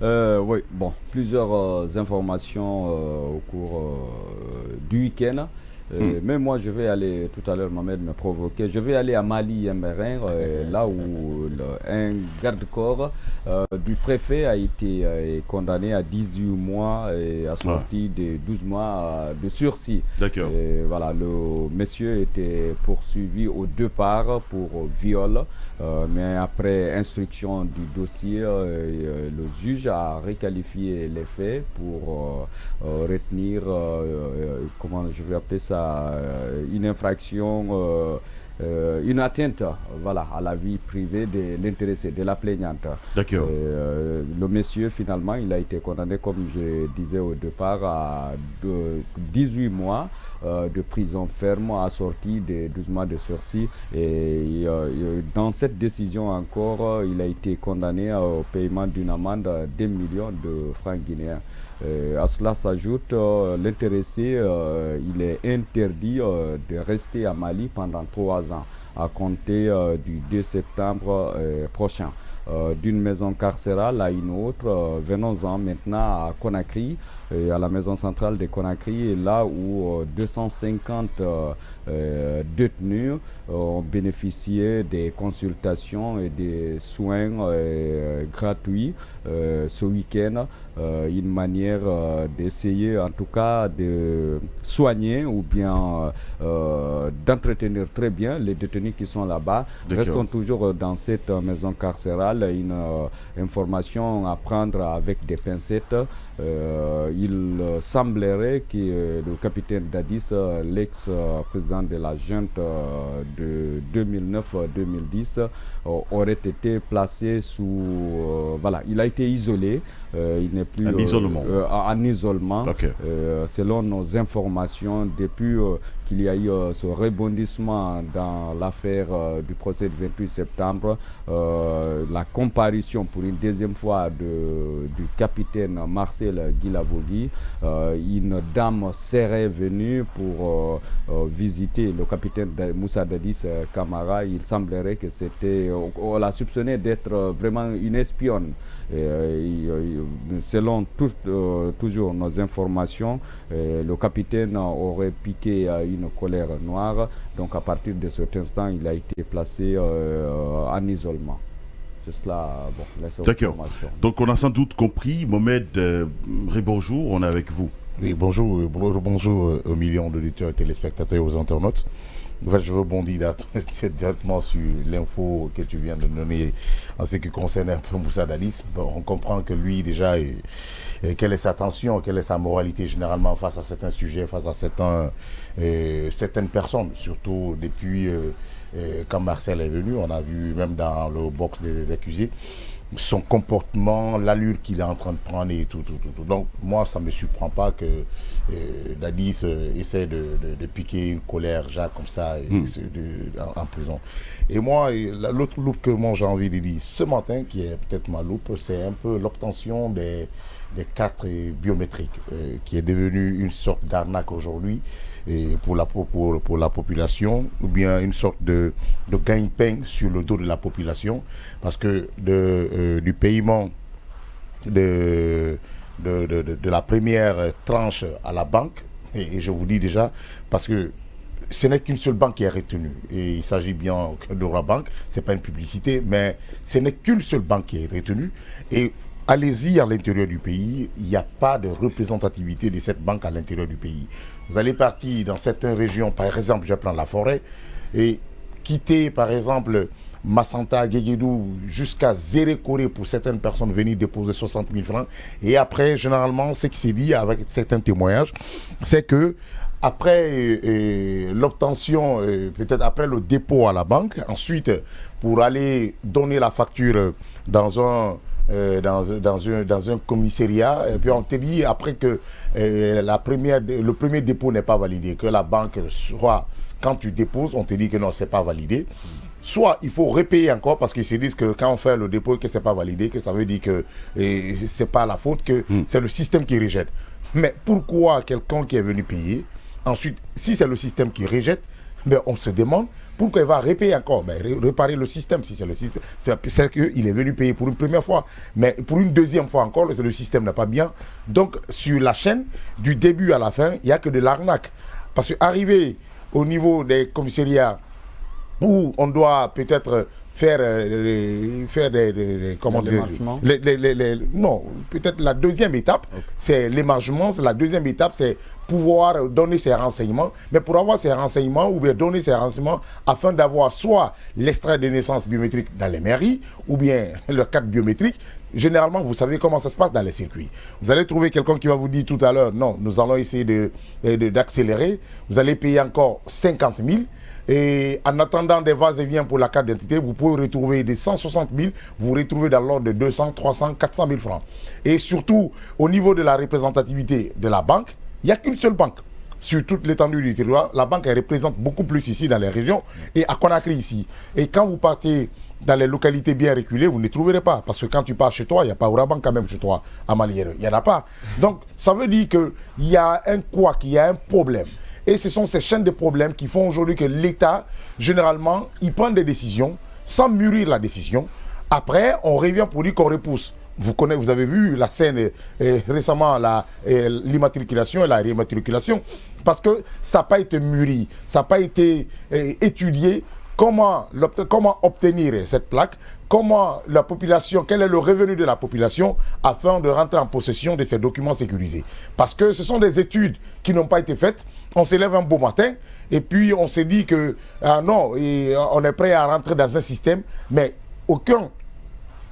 Oui, bon, plusieurs informations au cours du week-end. Hmm. Mais moi, je vais aller, tout à l'heure, Mohamed me provoquait, je vais aller à Mali, Mérin, là où un garde-corps du préfet a été condamné à 18 mois et Ah, assorti de 12 mois de sursis. d'accord. Et voilà, le monsieur était poursuivi au départ pour viol, mais après instruction du dossier, le juge a requalifié les faits pour retenir, comment je vais appeler ça, une infraction, une atteinte voilà, à la vie privée de l'intéressé, de la plaignante. D'accord. Le monsieur, finalement, il a été condamné, comme je disais au départ, à 18 mois de prison ferme assorti de 12 mois de sursis. Et dans cette décision encore, il a été condamné au paiement d'une amende d'1 million de francs guinéens. À cela s'ajoute l'intéressé, il est interdit de rester à Mali pendant 3 ans à compter du 2 septembre prochain. D'une maison carcérale à une autre. Venons-en maintenant à Conakry, à la maison centrale de Conakry, là où 250 détenus ont bénéficié des consultations et des soins gratuits ce week-end. Une manière d'essayer en tout cas de soigner ou bien d'entretenir très bien les détenus qui sont là-bas. D'accord. Restons toujours dans cette maison carcérale, une information à prendre avec des pincettes. Il semblerait que le capitaine Dadis, l'ex-président de la junte de 2009-2010, aurait été placé sous... voilà, il a été isolé. Il n'est plus Un isolement. en isolement. Ok. Selon nos informations, depuis qu'il y a eu ce rebondissement dans l'affaire du procès du 28 septembre, la comparution pour une deuxième fois du capitaine Marcel Guilavogui, une dame serait venue pour visiter le capitaine Moussa Dadis Camara. Il semblerait que c'était, on l'a soupçonné d'être vraiment une espionne. Selon toujours nos informations, le capitaine aurait piqué une colère noire. Donc à partir de cet instant, il a été placé en isolement. C'est cela, bon, les D'accord. informations. Donc on a sans doute compris. Mohamed, bonjour, on est avec vous. Oui, bonjour, bonjour aux millions d'auditeurs et téléspectateurs et aux internautes. En fait, je rebondis directement sur l'info que tu viens de donner en ce qui concerne un peu Moussa Dadis. Bon, on comprend que lui, déjà, quelle est sa tension, quelle est sa moralité généralement face à certains sujets, face à certaines personnes, surtout depuis quand Marcel est venu. On a vu même dans le box des accusés son comportement, l'allure qu'il est en train de prendre et tout. Donc, moi, ça ne me surprend pas que Dadis essaie de piquer une colère, Jacques, comme ça, en prison. Et moi, l'autre loupe que moi j'ai envie de dire ce matin, qui est peut-être ma loupe, c'est un peu l'obtention des cartes biométriques, qui est devenue une sorte d'arnaque aujourd'hui pour la population, ou bien une sorte de gagne-pain sur le dos de la population, parce que du paiement de la première tranche à la banque, et je vous dis déjà, parce que ce n'est qu'une seule banque qui est retenue, et il s'agit bien de Rabank, ce n'est pas une publicité, mais ce n'est qu'une seule banque qui est retenue, et allez-y à l'intérieur du pays, il n'y a pas de représentativité de cette banque à l'intérieur du pays. Vous allez partir dans certaines régions, par exemple, je prends la forêt, et quitter, par exemple, Massanta, Guéguédou, jusqu'à Zérékoré pour certaines personnes venir déposer 60 000 francs. Et après, généralement, ce qui s'est dit avec certains témoignages, c'est que après l'obtention, peut-être après le dépôt à la banque, ensuite, pour aller donner la facture dans un commissariat, et puis on te dit après que le premier dépôt n'est pas validé, que la banque soit, quand tu déposes, on te dit que non, c'est pas validé. Soit il faut repayer encore parce qu'ils se disent que quand on fait le dépôt et que ce n'est pas validé, que ça veut dire que ce n'est pas la faute, que c'est le système qui rejette. Mais pourquoi quelqu'un qui est venu payer, ensuite, si c'est le système qui rejette, ben on se demande pourquoi il va repayer encore? Réparer le système, si c'est le système. C'est qu'il est venu payer pour une première fois. Mais pour une deuxième fois encore, le système n'est pas bien. Donc, sur la chaîne, du début à la fin, il n'y a que de l'arnaque. Parce qu'arriver au niveau des commissariats où on doit peut-être faire des comment dire, non, peut-être la deuxième étape, c'est l'émargement. La deuxième étape, c'est pouvoir donner ces renseignements. Mais pour avoir ces renseignements, ou bien donner ces renseignements, afin d'avoir soit l'extrait de naissance biométrique dans les mairies, ou bien le carte biométrique, généralement, vous savez comment ça se passe dans les circuits. Vous allez trouver quelqu'un qui va vous dire tout à l'heure, non, nous allons essayer d'accélérer. Vous allez payer encore 50 000. Et en attendant des vases et viens pour la carte d'identité, vous pouvez retrouver des 160 000, vous retrouvez dans l'ordre de 200, 300, 400 000 francs. Et surtout, au niveau de la représentativité de la banque, il n'y a qu'une seule banque. Sur toute l'étendue du territoire, la banque elle représente beaucoup plus ici dans les régions et à Conakry ici. Et quand vous partez dans les localités bien reculées, vous ne trouverez pas. Parce que quand tu pars chez toi, il n'y a pas Ouraban quand même chez toi, à Malière. Il n'y en a pas. Donc, ça veut dire qu'il y a un couac, il y a un problème. Et ce sont ces chaînes de problèmes qui font aujourd'hui que l'État, généralement, il prend des décisions sans mûrir la décision. Après, on revient pour dire qu'on repousse. Vous avez vu la scène récemment, l'immatriculation et la rématriculation, parce que ça n'a pas été mûri, ça n'a pas été étudié. Comment obtenir cette plaque, comment la population, quel est le revenu de la population afin de rentrer en possession de ces documents sécurisés. Parce que ce sont des études qui n'ont pas été faites. On se lève un beau matin et puis on se dit que non, on est prêt à rentrer dans un système, mais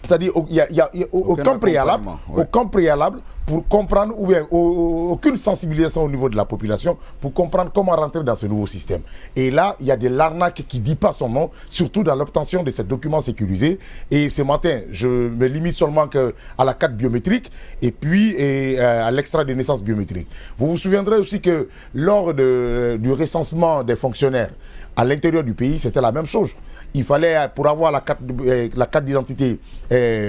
c'est-à-dire il n'y a aucun préalable pour comprendre, ou bien aucune sensibilisation au niveau de la population pour comprendre comment rentrer dans ce nouveau système. Et là, il y a de l'arnaque qui ne dit pas son nom, surtout dans l'obtention de ces documents sécurisés. Et ce matin, je me limite seulement à la carte biométrique et puis à l'extrait de naissance biométrique. Vous vous souviendrez aussi que lors du recensement des fonctionnaires à l'intérieur du pays, c'était la même chose. Il fallait, pour avoir la carte d'identité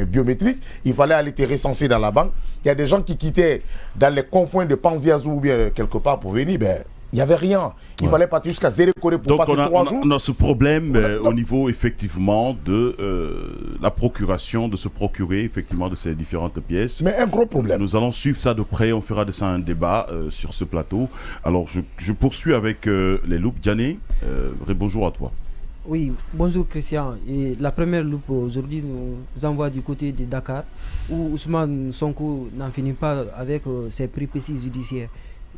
biométrique, il fallait aller te recenser dans la banque. Il y a des gens qui quittaient dans les confins de Panziazou ou bien quelque part pour venir, il n'y avait rien. Il fallait partir jusqu'à Zérekoré pour passer 3 jours. On a ce problème au niveau effectivement de la procuration, de se procurer effectivement de ces différentes pièces. Mais un gros problème. Nous allons suivre ça de près, on fera de ça un débat sur ce plateau. Alors je poursuis avec les loupes. Diané, bonjour à toi. Oui, bonjour Christian. Et la première loupe aujourd'hui nous envoie du côté de Dakar, où Ousmane Sonko n'en finit pas avec ses péripéties judiciaires.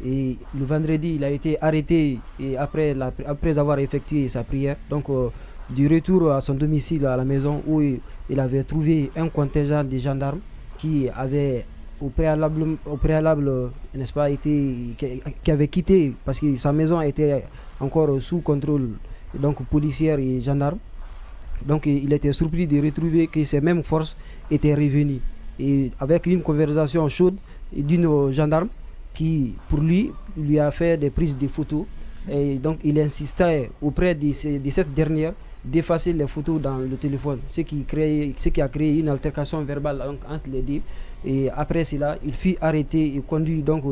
Et le vendredi, il a été arrêté et après avoir effectué sa prière. Donc, du retour à son domicile à la maison où il avait trouvé un contingent de gendarmes qui avait au préalable n'est-ce pas, qui avait quitté parce que sa maison était encore sous contrôle donc policière et gendarme. Donc il était surpris de retrouver que ces mêmes forces étaient revenues. Et avec une conversation chaude d'une gendarme qui, pour lui a fait des prises de photos. Et donc il insistait auprès de cette dernière d'effacer les photos dans le téléphone, ce qui a créé une altercation verbale donc, entre les deux. Et après cela, il fut arrêté et conduit donc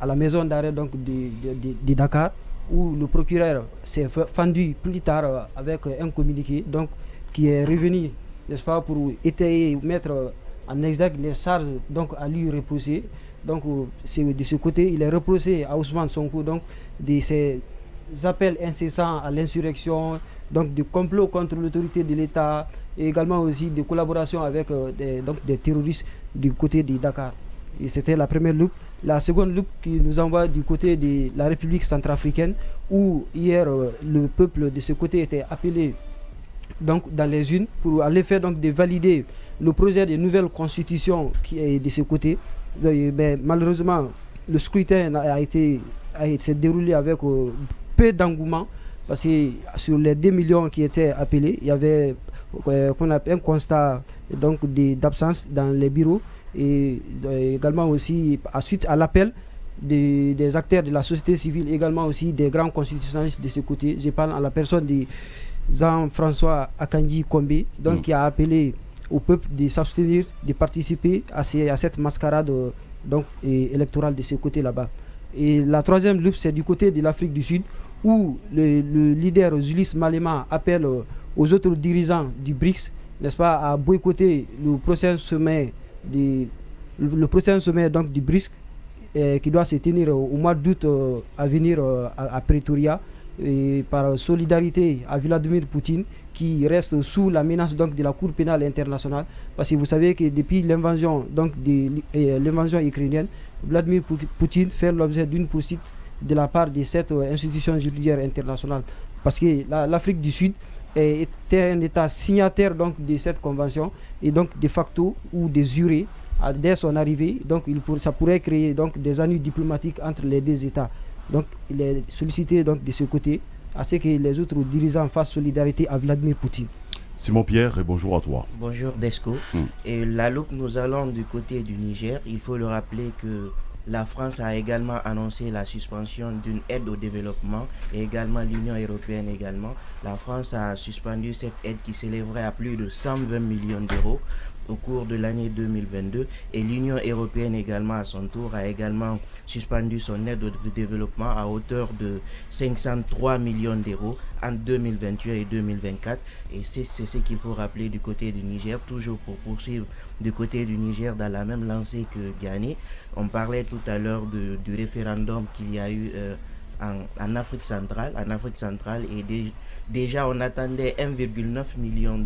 à la maison d'arrêt donc de Dakar, où le procureur s'est fendu plus tard avec un communiqué donc, qui est revenu, n'est-ce pas, pour étayer, mettre en exergue les charges donc, à lui repousser. Donc de ce côté, il est reproché à Ousmane Sonko donc, de ces appels incessants à l'insurrection, donc de complot contre l'autorité de l'État, et également aussi de collaboration avec des terroristes du côté de Dakar. Et c'était la première loupe. La seconde loupe qui nous envoie du côté de la République centrafricaine, où hier le peuple de ce côté était appelé donc, dans les urnes pour à l'effet donc, de valider le projet de nouvelle constitution qui est de ce côté. Mais malheureusement, le scrutin s'est déroulé avec peu d'engouement, parce que sur les 2 millions qui étaient appelés, il y avait un constat d'absence dans les bureaux. Et également aussi suite à l'appel des acteurs de la société civile, également aussi des grands constitutionnalistes de ce côté. Je parle en la personne de Jean-François Akanji Kombe, donc qui a appelé au peuple de s'abstenir de participer à cette mascarade électorale de ce côté là-bas. Et la troisième loupe, c'est du côté de l'Afrique du Sud, où le leader Zulis Malema appelle aux autres dirigeants du BRICS, n'est-ce pas, à boycotter le prochain sommet donc, du BRICS qui doit se tenir au mois d'août à venir à Pretoria, et par solidarité à Vladimir Poutine, qui reste sous la menace donc de la Cour pénale internationale, parce que vous savez que depuis l'invasion ukrainienne, Vladimir Poutine fait l'objet d'une poursuite de la part de cette institution judiciaire internationale, parce que l'Afrique du Sud était un État signataire donc de cette convention, et donc de facto ou de jure dès son arrivée, donc ça pourrait créer donc des ennuis diplomatiques entre les deux États. Donc il est sollicité donc de ce côté à ce que les autres dirigeants fassent solidarité à Vladimir Poutine. Simon Pierre, et bonjour à toi. Bonjour Desco. Et la loupe, nous allons du côté du Niger. Il faut le rappeler que la France a également annoncé la suspension d'une aide au développement, et également l'Union européenne également. La France a suspendu cette aide qui s'élèverait à plus de 120 millions d'euros au cours de l'année 2022, et l'Union européenne également à son tour a également suspendu son aide au développement à hauteur de 503 millions d'euros en 2021 et 2024, et c'est ce qu'il faut rappeler du côté du Niger. Toujours pour poursuivre du côté du Niger dans la même lancée que Ghané, on parlait tout à l'heure du référendum qu'il y a eu en Afrique centrale, et déjà on attendait 1,9 million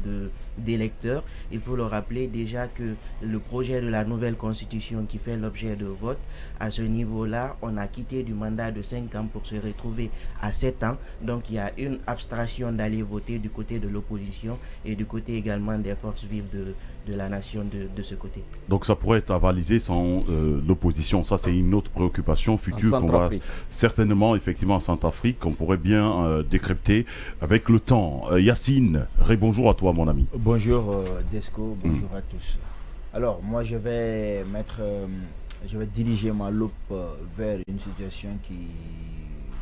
d'électeurs. Il faut le rappeler déjà que le projet de la nouvelle constitution qui fait l'objet de vote, à ce niveau-là, on a quitté du mandat de 5 ans pour se retrouver à 7 ans. Donc il y a une abstraction d'aller voter du côté de l'opposition et du côté également des forces vives de la nation de ce côté. Donc ça pourrait être avalisé sans l'opposition. Ça, c'est une autre préoccupation future qu'on va certainement, effectivement, en Centrafrique, qu'on pourrait bien décrypter avec le temps. Yacine, bonjour à toi, mon ami. Bonjour Desco, bonjour à tous. Alors, moi, je vais diriger ma loupe vers une situation qui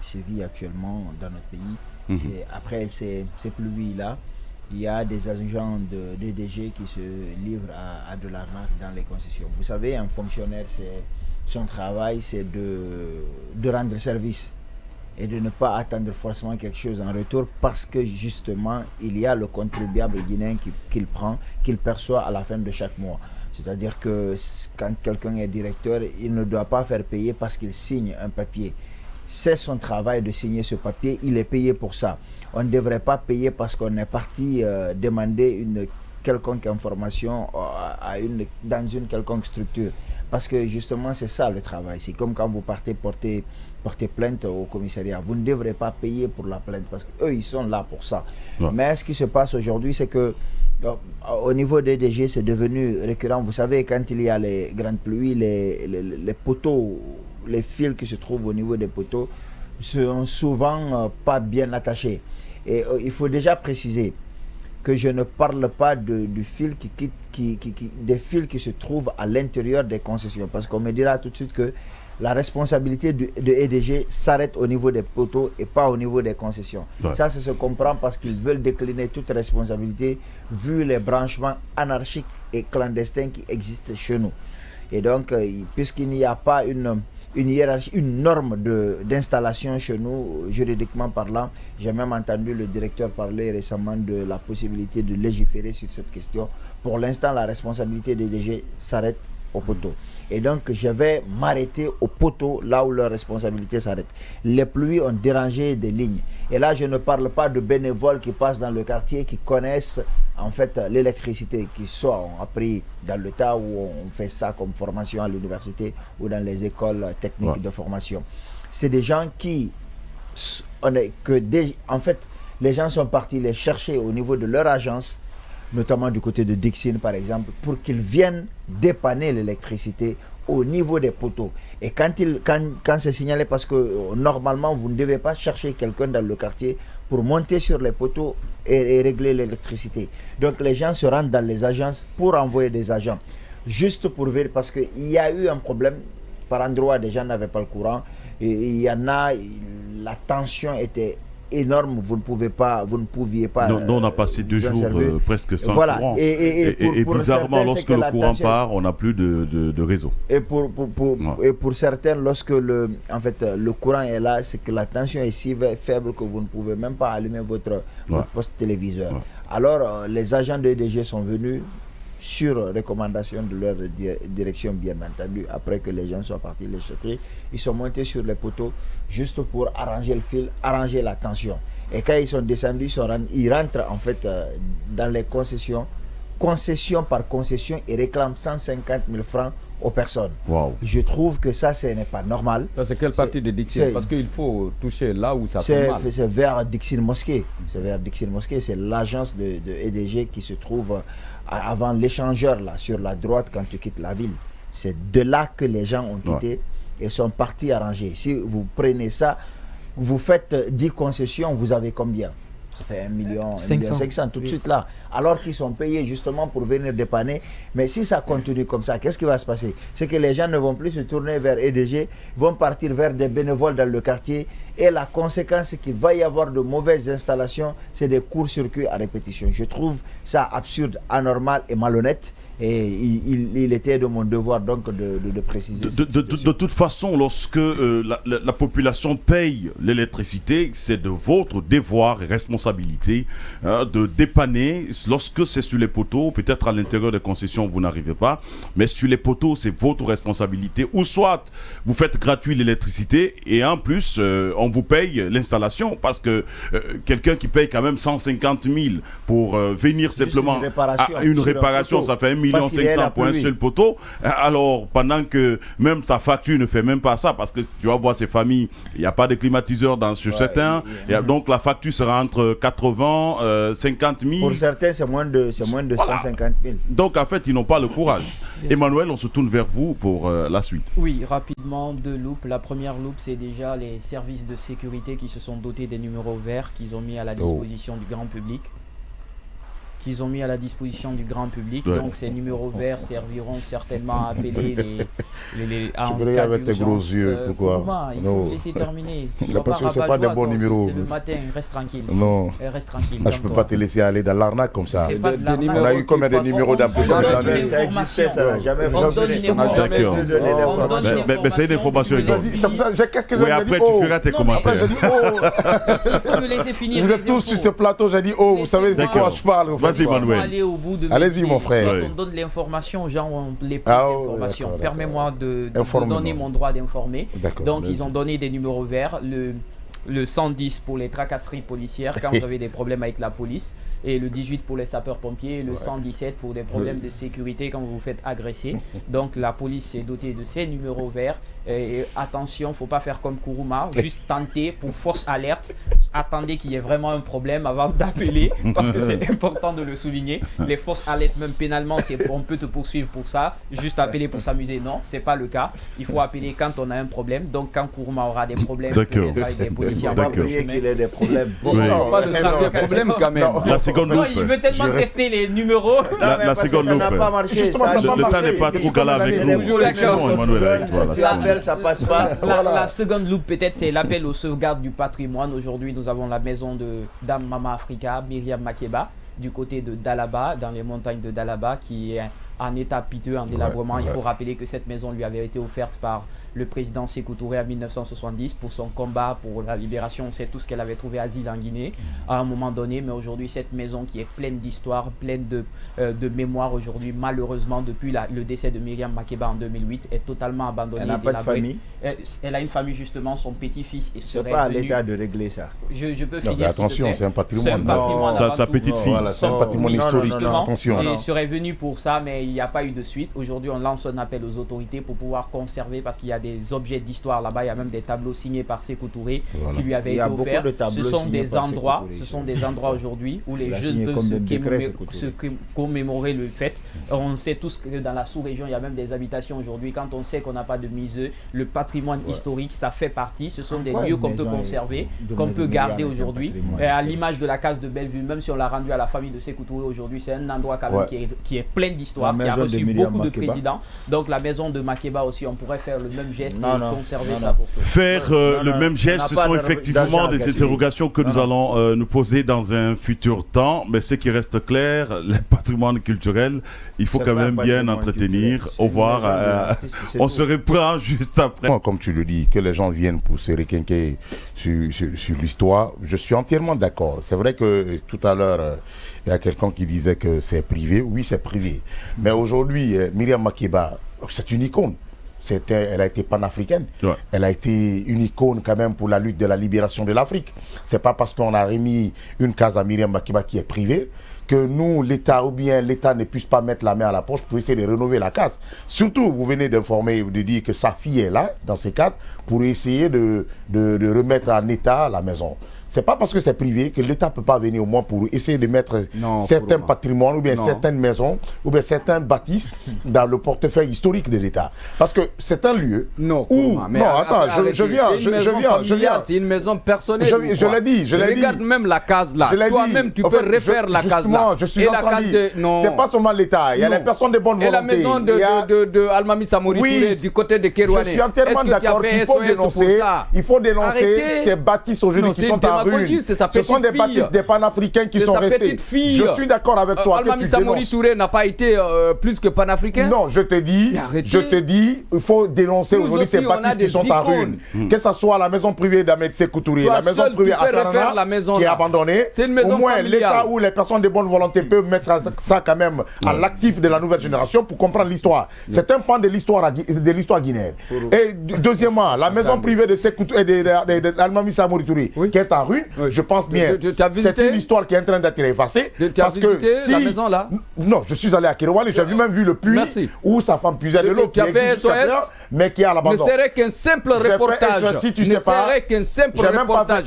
se vit actuellement dans notre pays. Après ces pluies-là, il y a des agents de DDG qui se livrent à de l'arnaque dans les concessions. Vous savez, un fonctionnaire, son travail, c'est de rendre service et de ne pas attendre forcément quelque chose en retour, parce que justement, il y a le contribuable guinéen qu'il perçoit à la fin de chaque mois. C'est-à-dire que quand quelqu'un est directeur, il ne doit pas faire payer parce qu'il signe un papier. C'est son travail de signer ce papier, il est payé pour ça. On ne devrait pas payer parce qu'on est parti demander une quelconque information dans une quelconque structure. Parce que justement, c'est ça le travail. C'est comme quand vous partez porter plainte au commissariat. Vous ne devrez pas payer pour la plainte parce qu'eux, ils sont là pour ça. Ouais. Mais ce qui se passe aujourd'hui, c'est que au niveau des DG, c'est devenu récurrent. Vous savez, quand il y a les grandes pluies, les poteaux, les fils qui se trouvent au niveau des poteaux sont souvent pas bien attachés. Et il faut déjà préciser que je ne parle pas du fil des fils qui se trouvent à l'intérieur des concessions. Parce qu'on me dira tout de suite que la responsabilité de EDG s'arrête au niveau des poteaux et pas au niveau des concessions. Ouais. Ça se comprend parce qu'ils veulent décliner toute responsabilité vu les branchements anarchiques et clandestins qui existent chez nous. Et donc, puisqu'il n'y a pas une hiérarchie, une norme d'installation chez nous, juridiquement parlant, j'ai même entendu le directeur parler récemment de la possibilité de légiférer sur cette question. Pour l'instant, la responsabilité des DG s'arrête au poteau. Et donc, je vais m'arrêter au poteau, là où leur responsabilité s'arrête. Les pluies ont dérangé des lignes. Et là, je ne parle pas de bénévoles qui passent dans le quartier, qui connaissent en fait l'électricité, qui soit ont appris dans le tas où on fait ça comme formation à l'université ou dans les écoles techniques de formation. C'est des gens en fait, les gens sont partis les chercher au niveau de leur agence, notamment du côté de Dixine par exemple, pour qu'ils viennent dépanner l'électricité au niveau des poteaux. Et quand c'est signalé, parce que normalement vous ne devez pas chercher quelqu'un dans le quartier pour monter sur les poteaux et régler l'électricité. Donc les gens se rendent dans les agences pour envoyer des agents, juste pour vérifier, parce qu'il y a eu un problème par endroit, des gens n'avaient pas le courant, et il y en a, la tension était énorme, vous ne pouviez pas. Non, on a passé 2 jours presque sans courant. Et bizarrement, lorsque le courant part, on n'a plus de réseau. Et pour certains, lorsque le courant est là, c'est que la tension est si faible que vous ne pouvez même pas allumer votre poste téléviseur. Alors, les agents de EDG sont venus sur recommandation de leur direction, bien entendu, après que les gens soient partis les chercher. Ils sont montés sur les poteaux juste pour arranger le fil, arranger la tension. Et quand ils sont descendus, ils rentrent en fait dans les concession par concession, et réclament 150 000 francs aux personnes. Wow. Je trouve que ça, ce n'est pas normal. C'est quelle partie de Dixine? Parce qu'il faut toucher là où ça fait mal. C'est vers Dixine Mosquée. C'est vers Dixine Mosquée. C'est l'agence de EDG qui se trouve avant l'échangeur, là, sur la droite, quand tu quittes la ville. C'est de là que les gens ont quitté et sont partis arranger. Si vous prenez ça, vous faites 10 concessions, vous avez combien? Ça fait 1,5 million tout de suite là. Alors qu'ils sont payés justement pour venir dépanner. Mais si ça continue comme ça, qu'est-ce qui va se passer? C'est que les gens ne vont plus se tourner vers EDG, vont partir vers des bénévoles dans le quartier. Et la conséquence, c'est qu'il va y avoir de mauvaises installations. C'est des courts-circuits à répétition. Je trouve ça absurde, anormal et malhonnête. Et il était de mon devoir donc de préciser. De toute façon, lorsque la population paye l'électricité, c'est de votre devoir et responsabilité de dépanner. Lorsque c'est sur les poteaux, peut-être à l'intérieur des concessions, vous n'arrivez pas, mais sur les poteaux, c'est votre responsabilité. Ou soit vous faites gratuit l'électricité et en plus, on vous paye l'installation, parce que quelqu'un qui paye quand même 150 000 pour venir simplement à une réparation, ça fait 1,5 million pour un seul poteau. Alors, pendant que même sa facture ne fait même pas ça, parce que tu vas voir ces familles, il n'y a pas de climatiseur sur certains, donc la facture sera entre 80 50 000. Pour certains, c'est moins de 150 000. Donc, en fait, ils n'ont pas le courage. Emmanuel, on se tourne vers vous pour la suite. Oui, rapidement, 2 loupes. La première loupe, c'est déjà les services de sécurité qui se sont dotés des numéros verts qu'ils ont mis à la disposition du grand public. Donc ces numéros verts serviront certainement à appeler les tu me regardes avec tes gros yeux, pourquoi? Il faut laisser terminer. Parce que c'est pas des bons numéros. C'est le matin, reste tranquille. Non. Reste tranquille. Je peux pas te laisser aller dans l'arnaque comme ça. On a eu combien de numéros d'empêchement? Ça existait, ça n'a jamais fonctionné. Mais c'est une information. Qu'est-ce que j'ai dit? Oui, après tu feras tes commentaires. Il faut me laisser finir. Vous êtes tous sur ce plateau, j'ai dit vous savez de quoi je parle. Allez-y, mon frère. Quand on donne l'information, aux gens ont les points d'information. Permets-moi de donner mon droit d'informer. Donc, ils ont donné des numéros verts. Le 110 pour les tracasseries policières quand vous avez des problèmes avec la police, et le 18 pour les sapeurs-pompiers, et le 117 pour des problèmes de sécurité quand vous vous faites agresser. Donc la police s'est dotée de ces numéros verts. Et attention, il ne faut pas faire comme Kourouma, juste tenter pour fausse alerte. Attendez qu'il y ait vraiment un problème avant d'appeler, parce que c'est important de le souligner. Les fausses alertes, même pénalement, on peut te poursuivre pour ça. Juste appeler pour s'amuser, non, ce n'est pas le cas. Il faut appeler quand on a un problème. Donc quand Kourouma aura des problèmes avec des policiers, on va prier qu'il ait des problèmes. Pas de ça, des problèmes quand même. La seconde loupe. Il veut tellement tester les numéros. La seconde loupe. Le temps n'est pas trop galère avec nous. Emmanuel, ça passe pas. La seconde loupe, peut-être, c'est l'appel aux sauvegardes du patrimoine. Aujourd'hui, nous avons la maison de Dame Mama Africa, Myriam Makeba, du côté de Dalaba, dans les montagnes de Dalaba, qui est en état piteux, en délabrement. Il faut rappeler que cette maison lui avait été offerte par le président Sékou Touré en 1970 pour son combat pour la libération. C'est tout ce qu'elle avait trouvé asile en Guinée à un moment donné. Mais aujourd'hui, cette maison qui est pleine d'histoire, pleine de mémoire aujourd'hui, malheureusement, depuis le décès de Myriam Makeba en 2008, est totalement abandonnée. Elle n'a pas de famille. Elle a une famille justement, son petit-fils serait venu. C'est pas à l'État de régler ça. Je peux finir. Attention, c'est un patrimoine. Sa petite fille. C'est un patrimoine historique. Attention. Il serait venu pour ça, mais il n'y a pas eu de suite. Aujourd'hui, on lance un appel aux autorités pour pouvoir conserver, parce qu'il y a des objets d'histoire là-bas. Il y a même des tableaux signés par Sékou Touré qui lui avaient été offerts. Ce sont des endroits aujourd'hui où les jeunes peuvent se commémorer le fait. On sait tous que dans la sous-région, il y a même des habitations aujourd'hui. Quand on sait qu'on n'a pas de miseux, le patrimoine historique, ça fait partie. Ce sont des lieux qu'on peut conserver, qu'on peut garder aujourd'hui. À l'image de la case de Bellevue, même si on l'a rendu à la famille de Sékou Touré aujourd'hui, c'est un endroit quand même qui est plein d'histoire. qui a reçu beaucoup de présidents. Donc la maison de Makeba aussi, on pourrait faire le même geste et conserver ça pour tout. Faire le même geste, ce sont effectivement des interrogations que nous allons nous poser dans un futur temps. Mais ce qui reste clair, le patrimoine culturel, il faut quand même bien entretenir. Au revoir. On se reprend juste après. Comme tu le dis, que les gens viennent pour se requinquer sur l'histoire, je suis entièrement d'accord. C'est vrai que tout à l'heure, il y a quelqu'un qui disait que c'est privé. Oui, c'est privé. Mais aujourd'hui, Myriam Makeba, c'est une icône. Elle a été panafricaine. Ouais. Elle a été une icône quand même pour la lutte de la libération de l'Afrique. C'est pas parce qu'on a remis une case à Myriam Makeba qui est privée que nous, l'État, ou bien l'État ne puisse pas mettre la main à la poche pour essayer de rénover la case. Surtout, vous venez d'informer, de dire que sa fille est là, dans ces cadres, pour essayer de remettre en état la maison. C'est pas parce que c'est privé que l'État ne peut pas venir au moins pour essayer de mettre certains patrimoines ou bien certaines maisons ou bien certains bâtisses dans le portefeuille historique de l'État. Parce que c'est un lieu où... attends, je viens. C'est une maison personnelle. Je l'ai dit. Regarde même la case là. Toi-même, tu peux refaire la case là. Je suis en train de dire, c'est pas seulement l'État. Il y a les personnes de bonne volonté. Et la maison de Almami Samori Touré du côté de Kérouané. Je suis entièrement d'accord qu'il faut dénoncer ces bâtisses aujourd'hui qui sont en ruine. Ce sont des bâtisses des panafricains qui sont restés. Je suis d'accord avec toi. Almami Samori Touré n'a pas été plus que panafricain. Non, je te dis, il faut dénoncer aujourd'hui ces bâtisses qui sont en ruine. Que ce soit la maison privée d'Ahmed Sékou Touré, la maison privée à Ferrana qui est abandonnée. Au moins, l'État ou les personnes de bonne volonté peuvent mettre ça quand même à l'actif de la nouvelle génération pour comprendre l'histoire. C'est un pan de l'histoire guinéenne. Et deuxièmement, la maison privée de Sékou Touré et d'Almami Samori Touré qui est en ruine. Je pense bien. C'est une histoire qui est en train d'être effacée. Parce que si la maison là. Non, je suis allé à Kérouané, j'ai même vu le puits où sa femme puisait de l'eau qui existe mais qui est à l'abandon. Ne serait qu'un simple reportage. Si tu sais pas, j'ai même pas fait un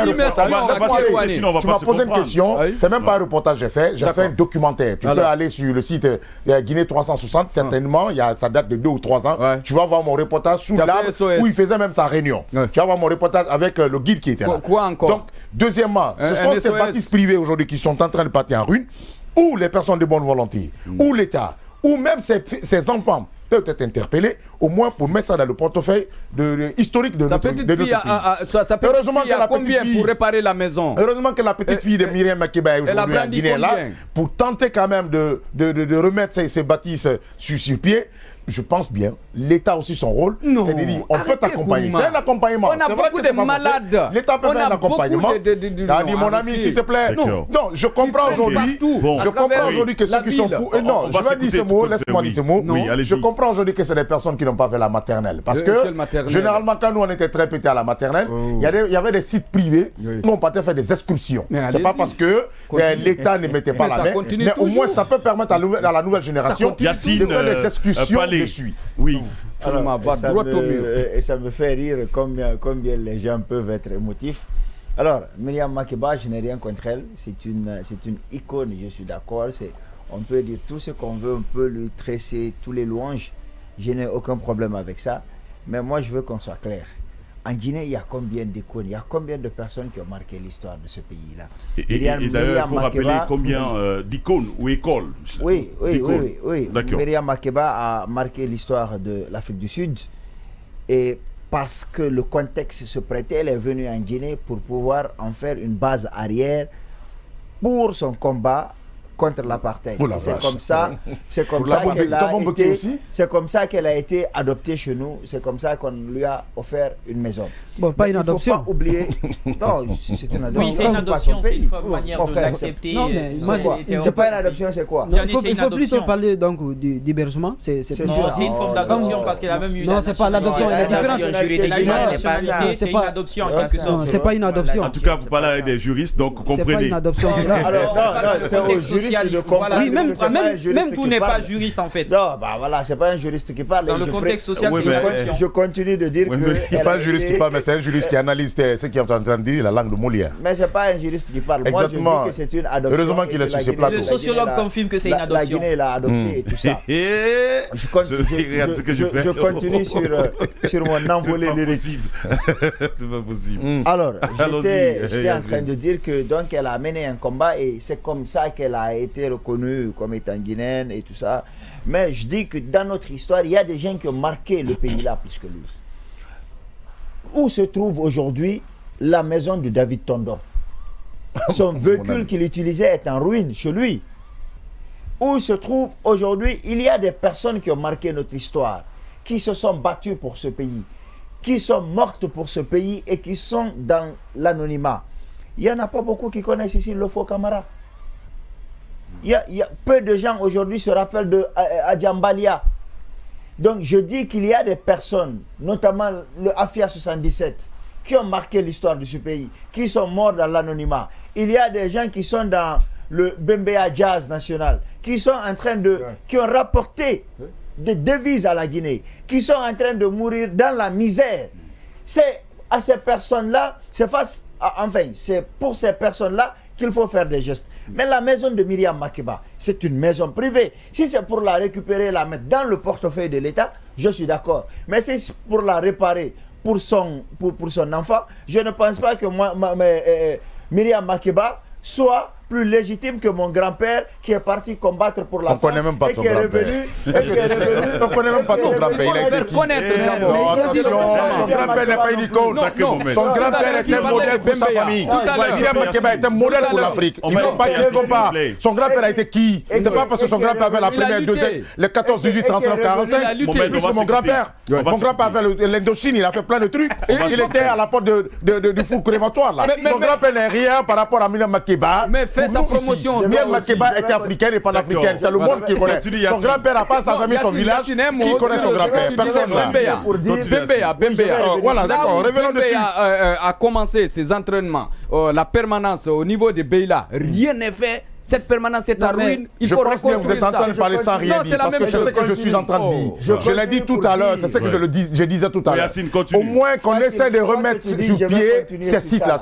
reportage. Tu m'as posé une question. C'est même pas un reportage que j'ai fait. J'ai fait un documentaire. Tu peux aller sur le site Guinée 360. Certainement, ça date de 2 ou 3 ans. Tu vas voir mon reportage sous l'arbre où il faisait même sa réunion. Tu vas voir mon reportage avec le guide qui était là. Quoi encore? Donc, deuxièmement, ce sont ces bâtisses privées aujourd'hui qui sont en train de partir en ruine, où les personnes de bonne volonté, ou l'État, ou même ces enfants peuvent être interpellés, au moins pour mettre ça dans le portefeuille historique de notre pays. Sa petite fille a combien pour réparer la maison? Heureusement que la petite fille de Myriam Makeba est aujourd'hui en Guinée là, pour tenter quand même de remettre ces bâtisses sur pied. Je pense bien, l'État aussi son rôle, c'est de dire on peut t'accompagner. C'est un accompagnement. On a beaucoup de malades. L'État peut faire un accompagnement. T'as dit mon ami, s'il te plaît. Non, je comprends aujourd'hui. Je comprends aujourd'hui que ceux qui sont pour. Non, je vais dire ce mot, laisse-moi dire ce mot. Je comprends aujourd'hui que c'est des personnes qui n'ont pas fait la maternelle. Parce que généralement, quand nous on était très petits à la maternelle, il y avait des sites privés où on partait faire des excursions. C'est pas parce que l'État ne mettait pas la main, mais au moins ça peut permettre à la nouvelle génération de faire des excursions. Oui. Alors, ça me fait rire combien les gens peuvent être émotifs. Alors, Myriam Makeba, je n'ai rien contre elle. C'est une icône, je suis d'accord. On peut dire tout ce qu'on veut, on peut lui tresser tous les louanges. Je n'ai aucun problème avec ça. Mais moi, je veux qu'on soit clair. En Guinée, il y a combien d'icônes, il y a combien de personnes qui ont marqué l'histoire de ce pays-là? Et d'ailleurs, il faut rappeler combien d'icônes ou écoles. Oui. Myriam Makeba a marqué l'histoire de l'Afrique du Sud. Et parce que le contexte se prêtait, elle est venue en Guinée pour pouvoir en faire une base arrière pour son combat contre l'apartheid. C'est comme ça qu'elle a été adoptée chez nous. C'est comme ça qu'on lui a offert une maison. Bon, pas une adoption. Il ne faut pas oublier. Non, c'est une adoption. Oui, c'est une adoption. C'est une manière de l'accepter. Non, mais c'est pas une adoption, c'est quoi? Il faut plutôt parler donc d'hébergement. C'est une forme d'adoption parce qu'elle a même eu. Non, c'est pas l'adoption. La différence c'est une adoption en quelque sorte. Non, c'est pas une adoption. En tout cas, vous parlez avec des juristes, donc comprenez. C'est pas une adoption. Alors, non, c'est au juriste. Oui, même tout n'est pas juriste en fait. Non, bah voilà, c'est pas un juriste qui parle. Dans le contexte social, je continue de dire que. C'est pas un juriste qui parle, mais c'est un juriste qui analyse ce qui est en train de dire la langue de Molière. Mais c'est pas un juriste qui parle. Moi, je dis que c'est une adoption. Heureusement qu'il est sur ce plateau. Le sociologue confirme que c'est une adoption. La Guinée l'a adopté et tout ça. Je continue sur mon envolée lyrique. C'est pas possible. Alors, j'étais en train de dire que donc elle a mené un combat et c'est comme ça qu'elle a été reconnue comme étant guinéenne et tout ça. Mais je dis que dans notre histoire, il y a des gens qui ont marqué le pays là plus que lui. Où se trouve aujourd'hui la maison de David Tondo? Son véhicule qu'il utilisait est en ruine chez lui. Où se trouve aujourd'hui, il y a des personnes qui ont marqué notre histoire, qui se sont battues pour ce pays, qui sont mortes pour ce pays et qui sont dans l'anonymat. Il n'y en a pas beaucoup qui connaissent ici Lofo Camara. Il y a peu de gens aujourd'hui se rappellent de Adjambalia. Donc je dis qu'il y a des personnes, notamment le Afia 77, qui ont marqué l'histoire de ce pays, qui sont morts dans l'anonymat. Il y a des gens qui sont dans le Bembea Jazz National, qui sont en train de, qui ont rapporté des devises à la Guinée, qui sont en train de mourir dans la misère. C'est à ces personnes-là, c'est pour ces personnes-là qu'il faut faire des gestes. Mais la maison de Myriam Makeba, c'est une maison privée. Si c'est pour la récupérer, la mettre dans le portefeuille de l'État, je suis d'accord. Mais si c'est pour la réparer pour son enfant, je ne pense pas que Myriam Makeba soit plus légitime que mon grand-père qui est parti combattre pour la France et qui est revenu. On ne connaît même pas ton grand-père. Il a été son grand-père n'est pas une icône. Son grand-père est un modèle pour sa famille. Myriam Makeba est un modèle pour l'Afrique. Il ne faut pas qu'il se compare. Son grand-père a été qui? C'est pas parce que son grand-père avait la première, deuxième, le 14, 18, 39, 45. C'est mon grand-père. Mon grand-père avait l'Indochine, il a fait plein de trucs. Il était à la porte du four crématoire. Son grand-père n'est rien par rapport à Myriam Makeba. Fait sa promotion. Myriam Makeba était africaine et panafricaine. C'est le monde qui connaît. Son grand-père a pas sa famille, son village. Qui connaît son grand-père? Personne là. Bembea. Voilà, d'accord. Revenons dessus. Bembea a commencé ses entraînements, la permanence au niveau de Beila. Rien n'est fait. Cette permanence est en ruine. Il faut reconstruire ça. Vous êtes en train de parler sans rien dire. Parce que c'est ce que je suis en train de dire. Je l'ai dit tout à l'heure. C'est ce que je disais tout à l'heure. Au moins qu'on essaie de remettre sur pied ces sites-là.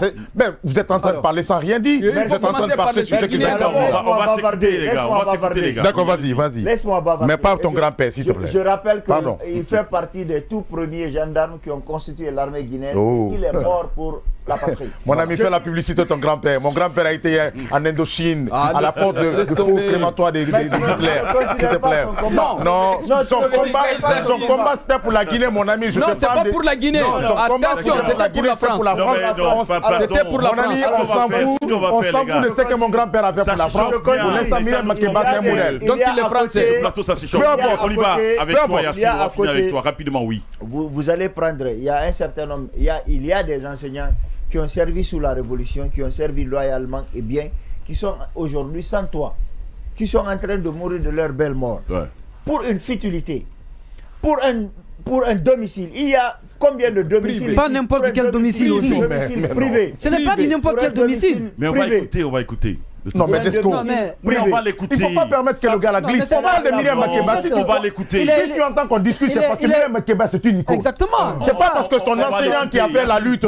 Vous êtes en train de parler sans rien dire. Vous êtes en train de parler sur ce qui est important. On va s'écouter, les gars. On va s'écouter, les gars. D'accord, vas-y. Laisse-moi bavarder. Mais pas ton grand-père, s'il te plaît. Je rappelle qu'il fait partie des tout premiers gendarmes qui ont constitué l'armée guinéenne. Il est mort pour la patrie. Mon ami, fais la publicité de ton grand-père. Mon grand-père a été en Indochine, à la porte du four crématoire de Hitler. S'il te plaît. Non, son combat c'était pour la Guinée, mon ami. Non, c'est pas pour la Guinée. Attention, c'était pour la France. C'était pour la France. On s'en fout de ce que mon grand-père a fait pour la France. Pour l'instant, Myriam Makeba, c'est un modèle. Donc il est français. On y va avec toi, Yassine. On va finir avec toi rapidement, oui. Vous allez prendre, il y a un certain nombre, il y a des enseignants qui ont servi sous la Révolution, qui ont servi loyalement et bien, qui sont aujourd'hui sans toit, qui sont en train de mourir de leur belle mort. Pour une futilité, pour un domicile. Il y a combien de domiciles? Pas n'importe quel domicile aussi. Privé. Ce n'est pas du n'importe quel domicile. Mais on va écouter. Non, mais Desco, on va l'écouter. Il ne faut pas permettre que le gars la glisse. On parle de Myriam Makeba. Si tu vas l'écouter, si tu entends qu'on discute, c'est parce que Myriam Makeba, c'est une icône. Exactement. C'est pas parce que ton enseignant qui a fait la lutte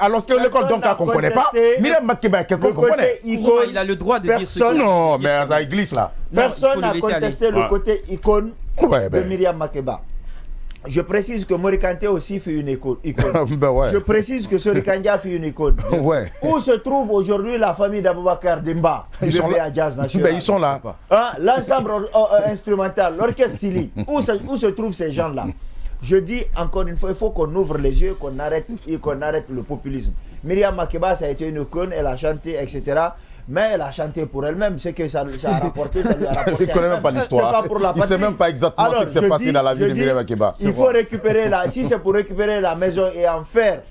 alors que l'école d'Onka qu'on ne connaît pas. Myriam Makeba est quelqu'un qu'on connaît. Il a le droit de dire ce qu'il veut. Non, mais il glisse là. Personne n'a contesté le côté icône de Myriam Makeba. Je précise que Morikanté aussi fait une icône. Je précise que Sori Kandia fait une icône. Où se trouve aujourd'hui la famille d'Aboubacar Dimba? Ils sont là. Jazz National. Ils sont là. L'ensemble instrumental, l'orchestre Sili. Où se trouvent ces gens-là? Je dis encore une fois, il faut qu'on ouvre les yeux, qu'on arrête le populisme. Myriam Makeba, ça a été une icône, elle a chanté, etc. Mais elle a chanté pour elle-même, ce que ça a rapporté, ça lui a rapporté. Il ne connaît même pas l'histoire. Il ne sait même pas exactement ce qui s'est passé dans la vie de Myriam Makeba. Il faut récupérer si c'est pour récupérer la maison et en faire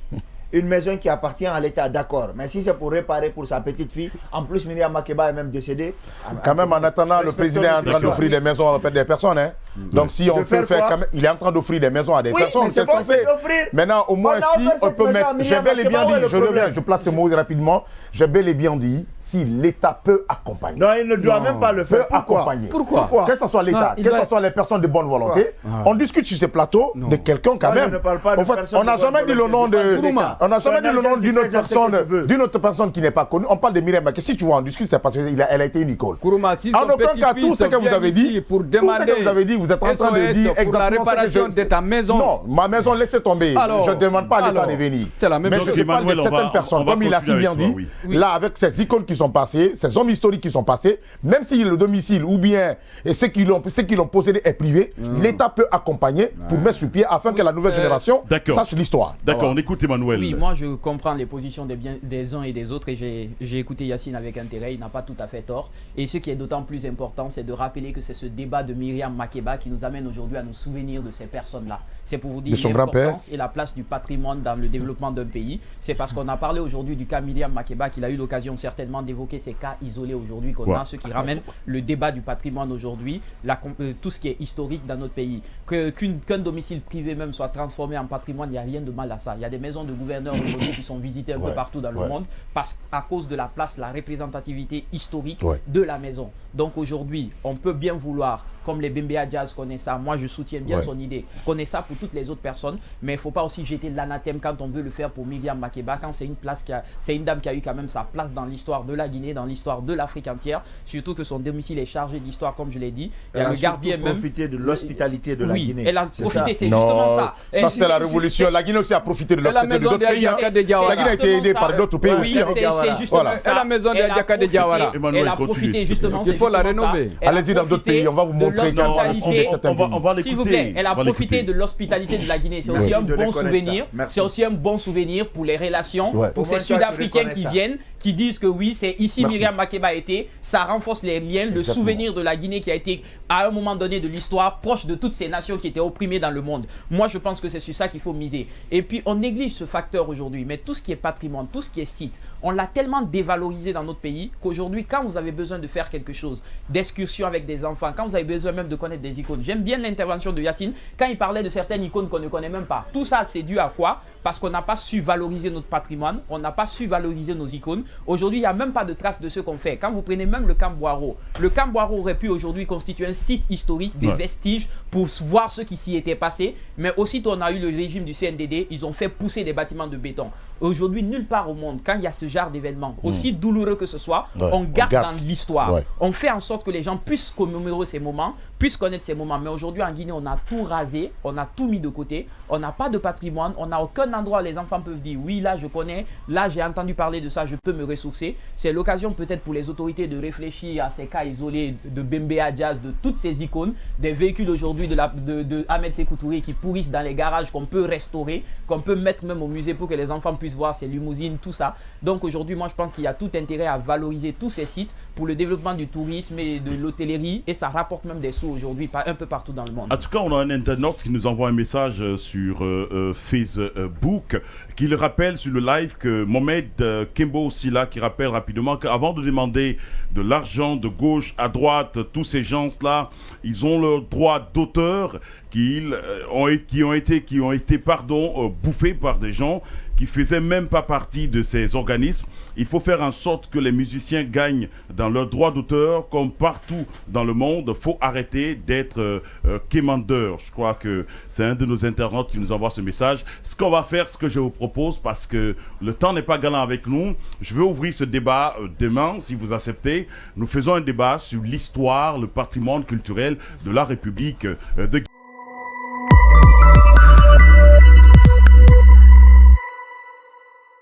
une maison qui appartient à l'État, d'accord. Mais si c'est pour réparer pour sa petite fille, en plus Myriam Makeba est même décédée. Quand même, en attendant, le président est en train d'offrir des maisons à des personnes. Donc si on peut faire, il est en train d'offrir des maisons à des personnes. C'est censé. Maintenant, au moins si on peut mettre, j'ai bel et bien dit, je place ce mot rapidement, j'ai bel et bien dit, si l'État peut accompagner. Non, il ne doit même pas le faire. Pourquoi? Que ce soit l'État, que ce soit les personnes de bonne volonté, on discute sur ces plateaux de quelqu'un quand même. On n'a jamais dit le nom de... On n'a jamais dit le nom d'une autre personne qui n'est pas connue. On parle de Myriam Makeba. Si tu vois, on discute, c'est parce qu'elle a été une icône. Kourouma, si en aucun cas, tout ce que vous avez dit, vous êtes en train de dire pour la réparation de ta maison. Non, ma maison, laissez tomber. Je ne demande pas à l'État de venir. C'est la même chose. Mais je parle de certaines personnes, comme il a si bien dit, là, avec ces icônes qui sont passées, ces hommes historiques qui sont passés, même si le domicile ou bien ceux qui l'ont possédé est privé, l'État peut accompagner pour mettre sur pied afin que la nouvelle génération sache l'histoire. D'accord, on écoute Emmanuel. Oui, moi je comprends les positions des uns et des autres et j'ai écouté Yacine avec intérêt, il n'a pas tout à fait tort. Et ce qui est d'autant plus important, c'est de rappeler que c'est ce débat de Myriam Makeba qui nous amène aujourd'hui à nous souvenir de ces personnes-là. C'est pour vous dire l'importance et la place du patrimoine dans le développement d'un pays. C'est parce qu'on a parlé aujourd'hui du cas Myriam Makeba qu'il a eu l'occasion certainement d'évoquer ces cas isolés aujourd'hui qu'on a, ce qui ramène le débat du patrimoine aujourd'hui, tout ce qui est historique dans notre pays. Qu'un domicile privé même soit transformé en patrimoine, il n'y a rien de mal à ça. Il y a des maisons de gouverneurs aujourd'hui qui sont visitées un peu partout dans le monde à cause de la place, la représentativité historique de la maison. Donc aujourd'hui, on peut bien vouloir, comme les Bembea Jazz connaissent ça, moi je soutiens bien son idée, connaît ça pour toutes les autres personnes, mais il ne faut pas aussi jeter l'anathème quand on veut le faire pour Myriam Makeba, quand c'est une dame qui a eu quand même sa place dans l'histoire de la Guinée, dans l'histoire de l'Afrique entière, surtout que son domicile est chargé d'histoire, comme je l'ai dit. Il y a le gardien même. Profité de l'hospitalité de la Guinée. Elle a profité, c'est justement ça. Ça c'était la révolution. La Guinée aussi a profité de l'hospitalité d'autres pays. La Guinée a été aidée par d'autres pays aussi. C'est justement ça. La maison de Yaka de Diawara. Elle a profité justement. Il faut la rénover. Allez-y dans d'autres pays, on va vous montrer s'il vous plaît, elle a profité de l'hospitalité de la Guinée. C'est aussi un bon souvenir. C'est aussi un bon souvenir pour les relations, pour ces Sud-Africains qui viennent, qui disent que oui, c'est ici Myriam Makeba a été. Ça renforce les liens, le souvenir de la Guinée qui a été à un moment donné de l'histoire proche de toutes ces nations qui étaient opprimées dans le monde. Moi, je pense que c'est sur ça qu'il faut miser. Et puis, on néglige ce facteur aujourd'hui. Mais tout ce qui est patrimoine, tout ce qui est site, on l'a tellement dévalorisé dans notre pays qu'aujourd'hui, quand vous avez besoin de faire quelque chose, d'excursion avec des enfants, quand vous avez besoin même de connaître des icônes. J'aime bien l'intervention de Yacine quand il parlait de certaines icônes qu'on ne connaît même pas. Tout ça, c'est dû à quoi? Parce qu'on n'a pas su valoriser notre patrimoine, on n'a pas su valoriser nos icônes. Aujourd'hui, il n'y a même pas de traces de ce qu'on fait. Quand vous prenez même le Camp Boiro, le Camp Boiro aurait pu aujourd'hui constituer un site historique, des vestiges pour voir ce qui s'y était passé. Mais aussitôt, on a eu le régime du CNDD, ils ont fait pousser des bâtiments de béton. Aujourd'hui, nulle part au monde, quand il y a ce genre d'événement, aussi douloureux que ce soit, on garde dans l'histoire. On fait en sorte que les gens puissent commémorer ces moments, puissent connaître ces moments. Mais aujourd'hui, en Guinée, on a tout rasé, on a tout mis de côté, on n'a pas de patrimoine, on n'a aucun endroit où les enfants peuvent dire oui, là je connais, là j'ai entendu parler de ça, je peux me ressourcer. C'est l'occasion peut-être pour les autorités de réfléchir à ces cas isolés de Bembea Jazz, de toutes ces icônes, des véhicules aujourd'hui de Ahmed Sékou Touré qui pourrissent dans les garages, qu'on peut restaurer, qu'on peut mettre même au musée pour que les enfants puissent voir ces limousines, tout ça. Donc aujourd'hui, moi je pense qu'il y a tout intérêt à valoriser tous ces sites pour le développement du tourisme et de l'hôtellerie, et ça rapporte même des sous aujourd'hui un peu partout dans le monde. En tout cas, on a un internaute qui nous envoie un message sur Facebook qui le rappelle sur le live que Mohamed Kembo Silla, qui rappelle rapidement qu'avant de demander de l'argent de gauche à droite, tous ces gens-là, ils ont leur droit d'auteur qui ont été bouffés par des gens qui ne faisaient même pas partie de ces organismes. Il faut faire en sorte que les musiciens gagnent dans leurs droits d'auteur comme partout dans le monde. Il faut arrêter d'être quémandeurs. Je crois que c'est un de nos internautes qui nous envoie ce message. Ce qu'on va faire, ce que je vous propose, parce que le temps n'est pas galant avec nous, je vais ouvrir ce débat demain, si vous acceptez. Nous faisons un débat sur l'histoire, le patrimoine culturel de la République de